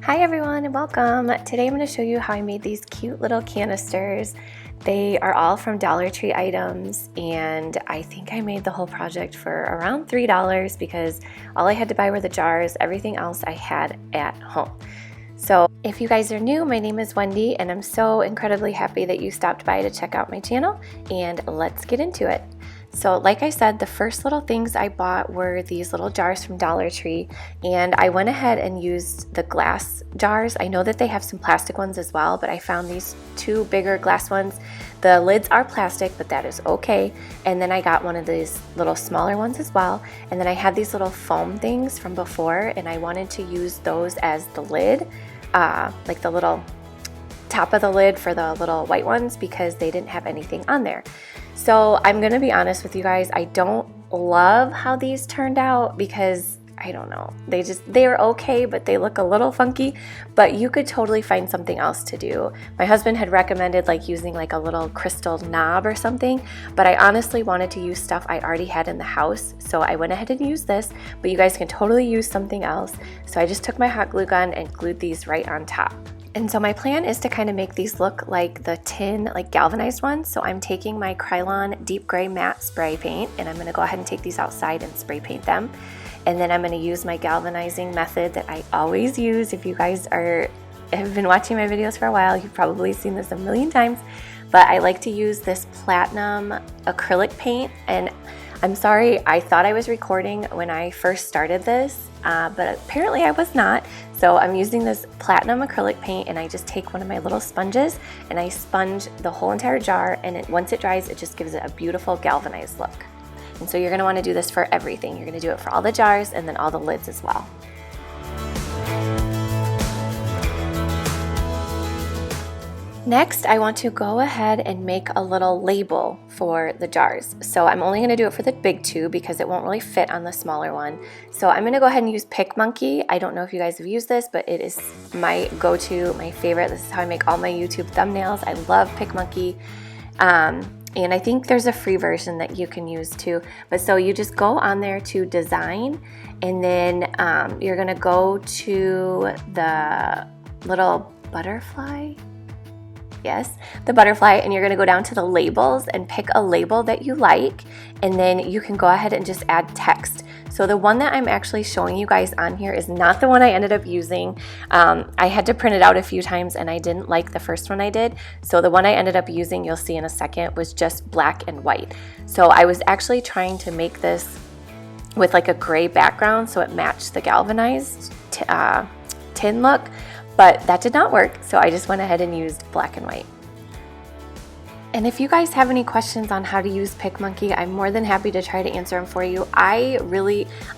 Hi everyone and welcome. Today I'm going to show you how I made these cute little canisters. They are all from Dollar Tree items, and I think I made the whole project for around $3 because all I had to buy were the jars. Everything else I had at home. So if you guys are new, my name is Wendy and I'm so incredibly happy that you stopped by to check out my channel, and let's get into it. So like I said, the first little things I bought were these little jars from Dollar Tree, and I went ahead and used the glass jars. I know that they have some plastic ones as well, but I found these two bigger glass ones. The lids are plastic, but that is okay. And then I got one of these little smaller ones as well. And then I had these little foam things from before, and I wanted to use those as the lid, like the little top of the lid for the little white ones, because they didn't have anything on there. So I'm gonna be honest with you guys, I don't love how these turned out because I don't know, they're okay, but they look a little funky. But you could totally find something else to do. My husband had recommended like using like a little crystal knob or something, but I honestly wanted to use stuff I already had in the house, so I went ahead and used this. But you guys can totally use something else. So I just took my hot glue gun and glued these right on top. And so my plan is to kind of make these look like the tin, like galvanized ones. So I'm taking my Krylon Deep Gray Matte Spray Paint, and I'm gonna go ahead and take these outside and spray paint them. And then I'm gonna use my galvanizing method that I always use. If you guys have been watching my videos for a while, you've probably seen this a million times, but I like to use this platinum acrylic paint. And I'm sorry, I thought I was recording when I first started this, but apparently I was not. So I'm using this platinum acrylic paint, and I just take one of my little sponges and I sponge the whole entire jar, and once it dries, it just gives it a beautiful galvanized look. And so you're gonna wanna do this for everything. You're gonna do it for all the jars and then all the lids as well. Next, I want to go ahead and make a little label for the jars. So I'm only gonna do it for the big two because it won't really fit on the smaller one. So I'm gonna go ahead and use PicMonkey. I don't know if you guys have used this, but it is my go-to, my favorite. This is how I make all my YouTube thumbnails. I love PicMonkey. And I think there's a free version that you can use too. But so you just go on there to design, and then you're gonna go to the little butterfly. Yes, the butterfly, and you're gonna go down to the labels and pick a label that you like, and then you can go ahead and just add text. So the one that I'm actually showing you guys on here is not the one I ended up using. I had to print it out a few times and I didn't like the first one I did. So the one I ended up using, you'll see in a second, was just black and white. So I was actually trying to make this with like a gray background so it matched the galvanized tin look. But that did not work, so I just went ahead and used black and white. And if you guys have any questions on how to use PicMonkey, I'm more than happy to try to answer them for you. I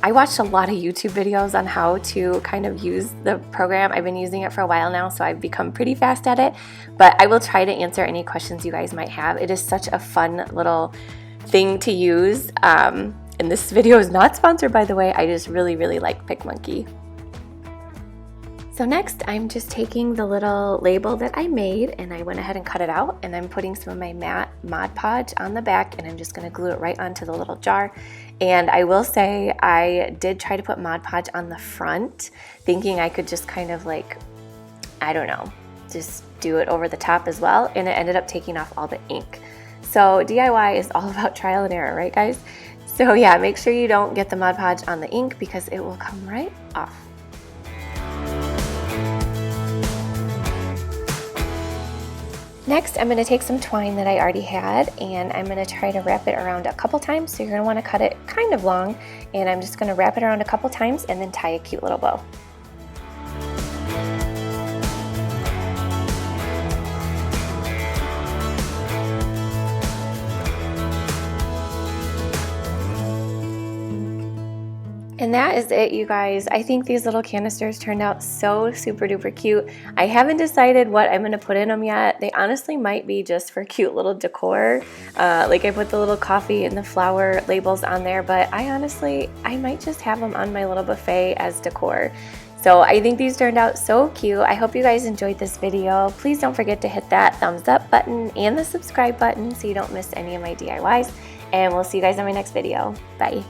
watched a lot of YouTube videos on how to kind of use the program. I've been using it for a while now, so I've become pretty fast at it. But I will try to answer any questions you guys might have. It is such a fun little thing to use. And this video is not sponsored, by the way. I just really, really like PicMonkey. So next, I'm just taking the little label that I made, and I went ahead and cut it out, and I'm putting some of my matte Mod Podge on the back, and I'm just gonna glue it right onto the little jar. And I will say, I did try to put Mod Podge on the front, thinking I could just kind of like, I don't know, just do it over the top as well, and it ended up taking off all the ink. So DIY is all about trial and error, right guys? So yeah, make sure you don't get the Mod Podge on the ink because it will come right off. Next, I'm going to take some twine that I already had, and I'm going to try to wrap it around a couple times. So you're going to want to cut it kind of long, and I'm just going to wrap it around a couple times and then tie a cute little bow. And that is it, you guys. I think these little canisters turned out so super duper cute. I haven't decided what I'm gonna put in them yet. They honestly might be just for cute little decor. Like I put the little coffee and the flower labels on there, but I might just have them on my little buffet as decor. So I think these turned out so cute. I hope you guys enjoyed this video. Please don't forget to hit that thumbs up button and the subscribe button so you don't miss any of my DIYs. And we'll see you guys in my next video. Bye.